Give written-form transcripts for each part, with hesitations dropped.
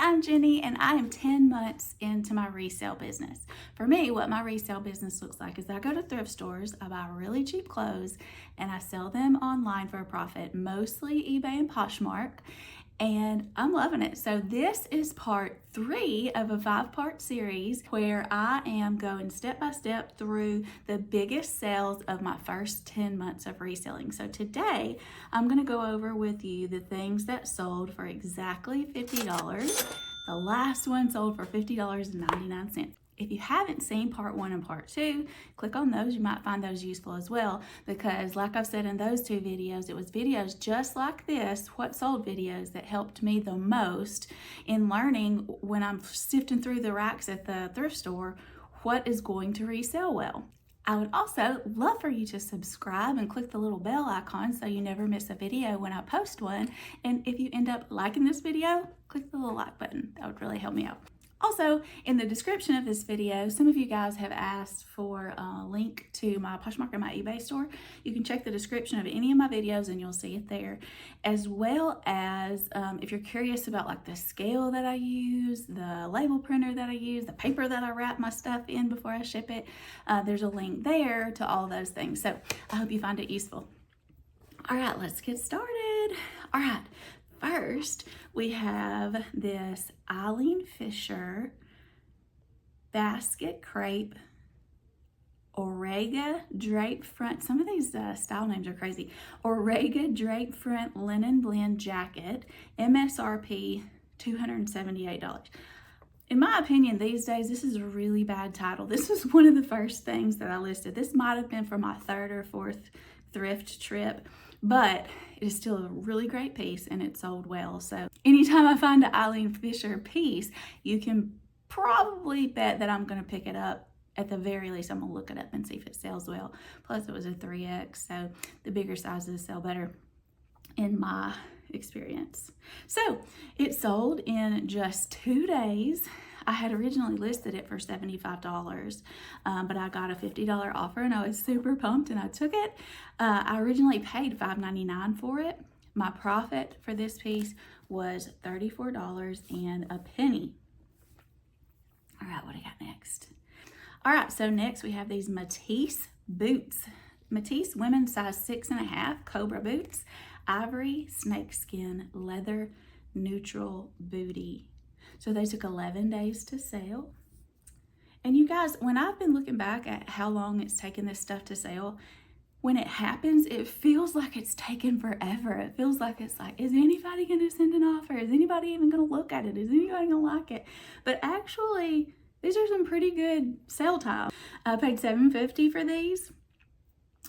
I'm Jenny and I am 10 months into my resale business. For me, what my resale business looks like is I go to thrift stores, I buy really cheap clothes, and I sell them online for a profit, mostly eBay and Poshmark, and I'm loving it. So this is part 3 of a 5-part series where I am going step by step through the biggest sales of my first 10 months of reselling. So today I'm going to go over with you the things that sold for exactly $50. The last one sold for $50.99. If you haven't seen part 1 and part 2, click on those. You might find those useful as well, because like I've said in those 2 videos, it was videos just like this, what sold videos, that helped me the most in learning when I'm sifting through the racks at the thrift store, what is going to resell well. I would also love for you to subscribe and click the little bell icon so you never miss a video when I post one. And if you end up liking this video, click the little like button. That would really help me out. Also, in the description of this video, some of you guys have asked for a link to my Poshmark and my eBay store. You can check the description of any of my videos and you'll see it there. As well as if you're curious about like the scale that I use, the label printer that I use, the paper that I wrap my stuff in before I ship it, there's a link there to all those things. So I hope you find it useful. All right, let's get started. All right. First, we have this Eileen Fisher basket crepe Orega drape front. Some of these style names are crazy. Orega drape front linen blend jacket, MSRP $278. In my opinion, these days, this is a really bad title. This is one of the first things that I listed. This might have been for my 3rd or 4th thrift trip, but it is still a really great piece and it sold well. So anytime I find an Eileen Fisher piece, you can probably bet that I'm going to pick it up. At the very least, I'm going to look it up and see if it sells well. Plus it was a 3X, so the bigger sizes sell better in my experience. So it sold in just 2 days. I had originally listed it for $75, but I got a $50 offer and I was super pumped and I took it. I originally paid $5.99 for it. My profit for this piece was $34 and a penny. All right, what do I got next? All right, so next we have these Matisse boots. Matisse women's size 6.5 Cobra boots, ivory, snakeskin, leather, neutral booty. So they took 11 days to sell. And you guys, when I've been looking back at how long it's taken this stuff to sell, when it happens, it feels like it's taken forever. It feels like it's like, is anybody going to send an offer? Is anybody even going to look at it? Is anybody going to like it? But actually, these are some pretty good sale time. I paid $7.50 for these.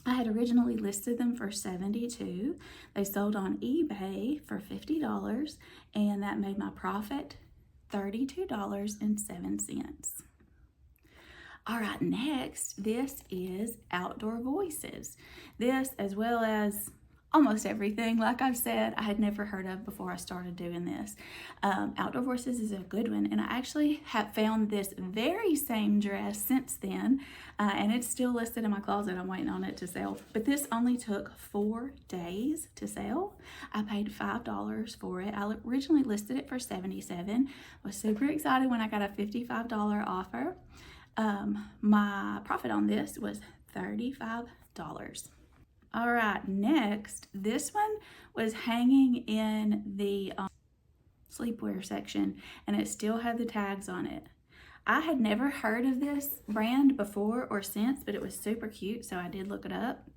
I had originally listed them for $72. They sold on eBay for $50, and that made my profit $32.07. All right, next, this is Outdoor Voices. This, as well as almost everything, like I've said, I had never heard of before I started doing this. Outdoor Voices is a good one, and I actually have found this very same dress since then, and it's still listed in my closet. I'm waiting on it to sell, but this only took 4 days to sell. I paid $5 for it. I originally listed it for $77. Was super excited when I got a $55 offer. My profit on this was $35. All right, next, this one was hanging in the sleepwear section, and it still had the tags on it. I had never heard of this brand before or since, but it was super cute, so I did look it up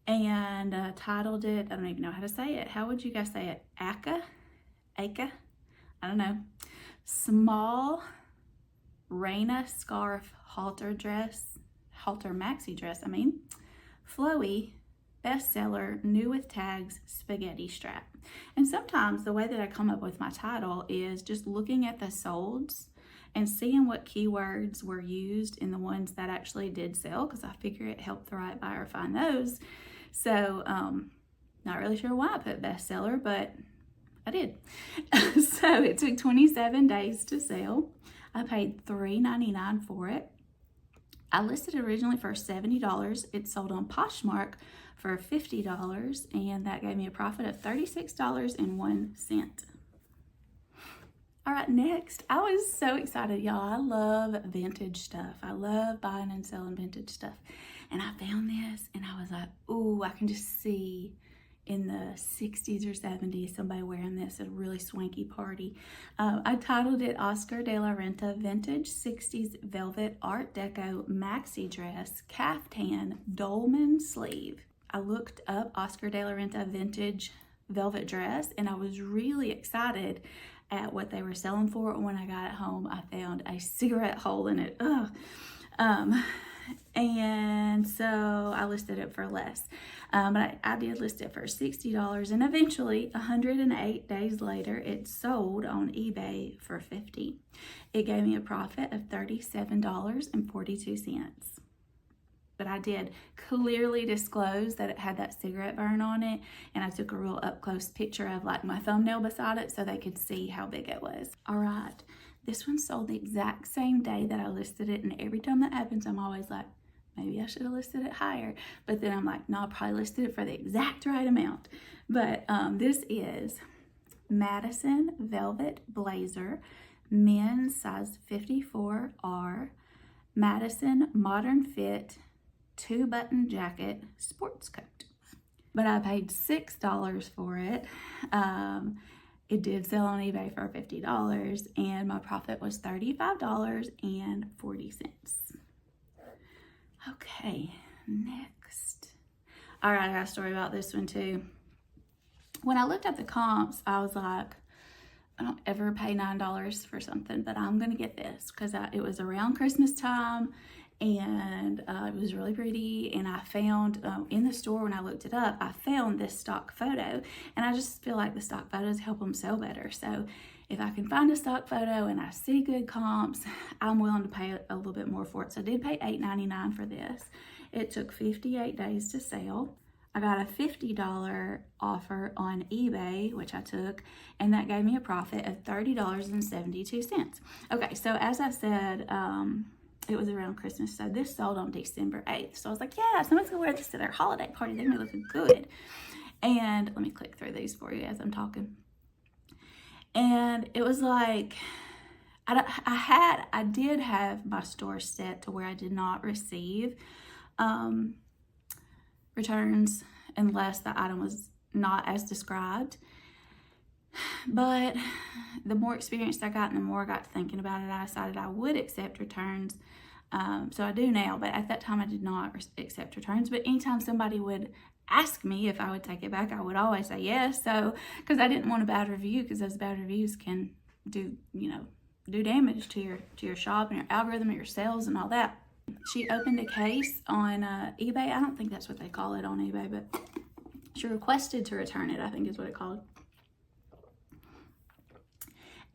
and titled it, I don't even know how to say it. How would you guys say it? Aka? I don't know. Small Raina scarf halter maxi dress, flowy, bestseller, new with tags, spaghetti strap. And sometimes the way that I come up with my title is just looking at the solds and seeing what keywords were used in the ones that actually did sell, because I figure it helped the right buyer find those. So not really sure why I put bestseller, but I did. So it took 27 days to sell. I paid $3.99 for it. I listed it originally for $70. It sold on Poshmark for $50, and that gave me a profit of $36.01. All All right, next, I was so excited, y'all. I love vintage stuff. I love buying and selling vintage stuff. And I found this and I was like, ooh, I can just see in the 60s or 70s somebody wearing this at a really swanky party. I titled it Oscar de la Renta Vintage 60s Velvet Art Deco Maxi Dress Caftan Dolman Sleeve. I looked up Oscar de la Renta Vintage Velvet Dress and I was really excited at what they were selling for. When I got it home, I found a cigarette hole in it. Ugh. And so I listed it for less. But I did list it for $60, and eventually 108 days later it sold on eBay for $50. It gave me a profit of $37.42. But I did clearly disclose that it had that cigarette burn on it, and I took a real up close picture of like my thumbnail beside it so they could see how big it was. All right, this one sold the exact same day that I listed it, and every time that happens I'm always like, maybe I should have listed it higher, but then I'm like, no, I probably listed it for the exact right amount. But this is Madison Velvet Blazer, men's size 54R, Madison Modern Fit 2-button jacket sports coat. But I paid $6 for it. It did sell on eBay for $50, and my profit was $35.40. Okay, next. All right, I got a story about this one too. When I looked at the comps, I was like, I don't ever pay $9 for something, but I'm gonna get this because it was around Christmas time, and it was really pretty. And I found in the store, when I looked it up, I found this stock photo, and I just feel like the stock photos help them sell better. So if I can find a stock photo and I see good comps, I'm willing to pay a little bit more for it. So I did pay $8.99 for this. It took 58 days to sell. I got a $50 offer on eBay, which I took, and that gave me a profit of $30.72. Okay, so as I said, it was around Christmas, so this sold on December 8th. So I was like, yeah, someone's gonna wear this to their holiday party. They're gonna look good. And let me click through these for you as I'm talking. And it was like, I did have my store set to where I did not receive returns unless the item was not as described. But the more experienced I got and the more I got to thinking about it, I decided I would accept returns. So I do now, but at that time I did not accept returns. But anytime somebody would ask me if I would take it back, I would always say yes. So, because I didn't want a bad review, because those bad reviews can do damage to your shop and your algorithm and your sales and all that. She opened a case on eBay. I don't think that's what they call it on eBay, but she requested to return it, I think is what it called.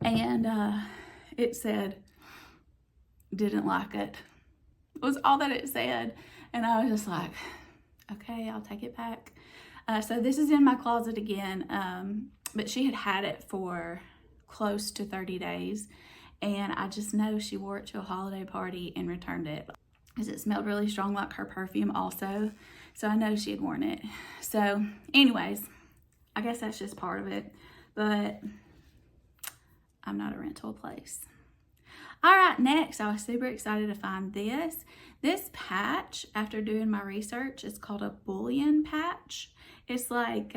And it said, didn't like it. It was all that it said. And I was just like, okay, I'll take it back. So this is in my closet again, but she had it for close to 30 days. And I just know she wore it to a holiday party and returned it because it smelled really strong like her perfume also. So I know she had worn it. So anyways, I guess that's just part of it, but I'm not a rental place. All right, next, I was super excited to find this. This patch, after doing my research, is called a bullion patch. It's like,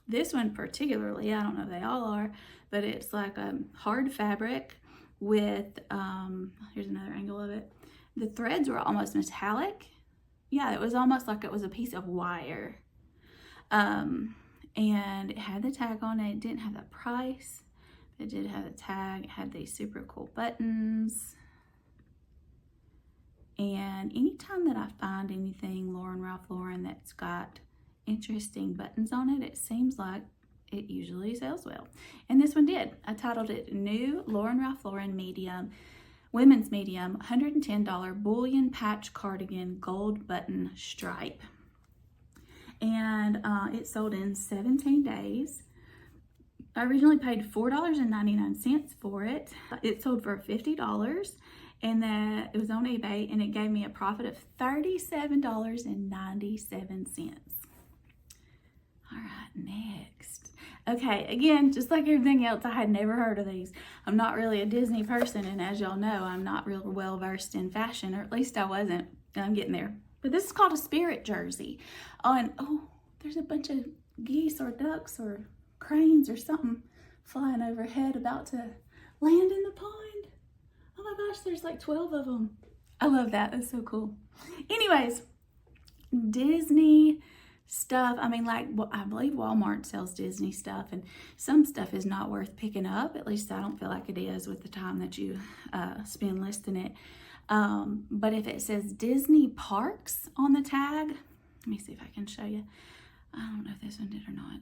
this one particularly, I don't know if they all are, but it's like a hard fabric with, here's another angle of it. The threads were almost metallic. Yeah, it was almost like it was a piece of wire. And it had the tag on it. It didn't have the price. It did have a tag. It had these super cool buttons. And anytime that I find anything Ralph Lauren that's got interesting buttons on it, it seems like it usually sells well. And this one did. I titled it New Ralph Lauren Medium, Women's Medium, $110 Bullion Patch Cardigan Gold Button Stripe. And it sold in 17 days. I originally paid $4.99 for it. It sold for $50, and that it was on eBay, and it gave me a profit of $37.97. All right, next. Okay, again, just like everything else, I had never heard of these. I'm not really a Disney person, and as y'all know, I'm not real well versed in fashion, or at least I wasn't. I'm getting there. But this is called a spirit jersey. Oh, and oh, there's a bunch of geese or ducks or cranes or something flying overhead about to land in the pond. Oh my gosh, there's like 12 of them. I love that. That's so cool. Anyways, Disney stuff. I mean, like, I believe Walmart sells Disney stuff, and some stuff is not worth picking up. At least I don't feel like it is with the time that you spend listing it. But if it says Disney Parks on the tag, let me see if I can show you. I don't know if this one did or not.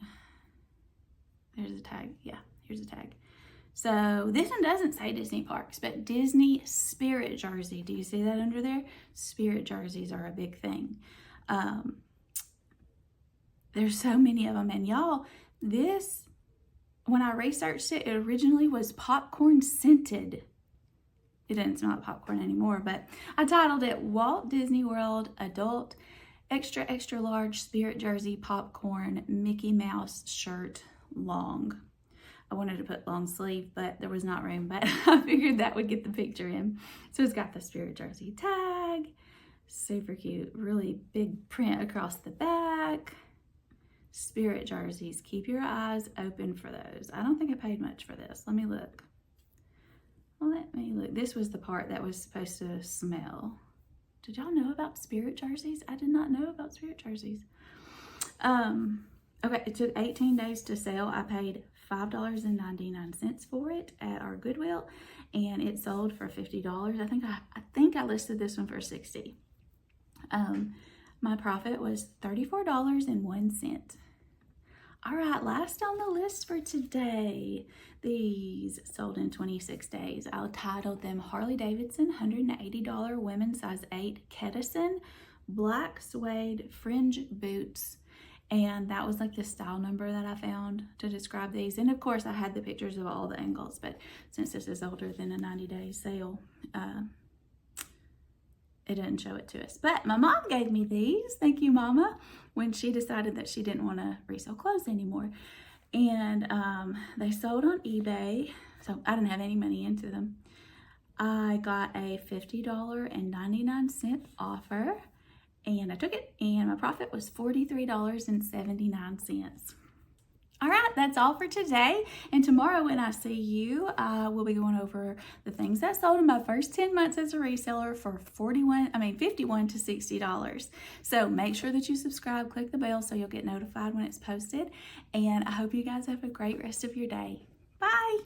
There's a tag. Yeah, here's a tag. So this one doesn't say Disney Parks, but Disney Spirit Jersey. Do you see that under there? Spirit jerseys are a big thing. There's so many of them, and y'all, this, when I researched it, it originally was popcorn scented. It didn't smell like popcorn anymore, but I titled it Walt Disney World Adult Extra Extra Large Spirit Jersey Popcorn Mickey Mouse Shirt Long. I wanted to put long sleeve, but there was not room, but I figured that would get the picture in. So it's got the Spirit Jersey tag, super cute, really big print across the back. Spirit jerseys, keep your eyes open for those. I don't think I paid much for this. Let me look. Well, let me look. This was the part that was supposed to smell. Did y'all know about Spirit jerseys? I did not know about Spirit jerseys. Okay, it took 18 days to sell. I paid $5.99 for it at our Goodwill, and it sold for $50. I think I listed this one for $60. My profit was $34.01. All right, last on the list for today. These sold in 26 days. I titled them Harley Davidson $180 women's size 8 Kedison black suede fringe boots. And that was like the style number that I found to describe these. And of course I had the pictures of all the angles, but since this is older than a 90-day sale, it didn't show it to us. But my mom gave me these, thank you Mama, when she decided that she didn't want to resell clothes anymore. And they sold on eBay, so I didn't have any money into them. I got a $50.99 offer, and I took it, and my profit was $43.79. All right, that's all for today. And tomorrow when I see you, we'll be going over the things that sold in my first 10 months as a reseller for $51 to $60. So make sure that you subscribe, click the bell so you'll get notified when it's posted. And I hope you guys have a great rest of your day. Bye.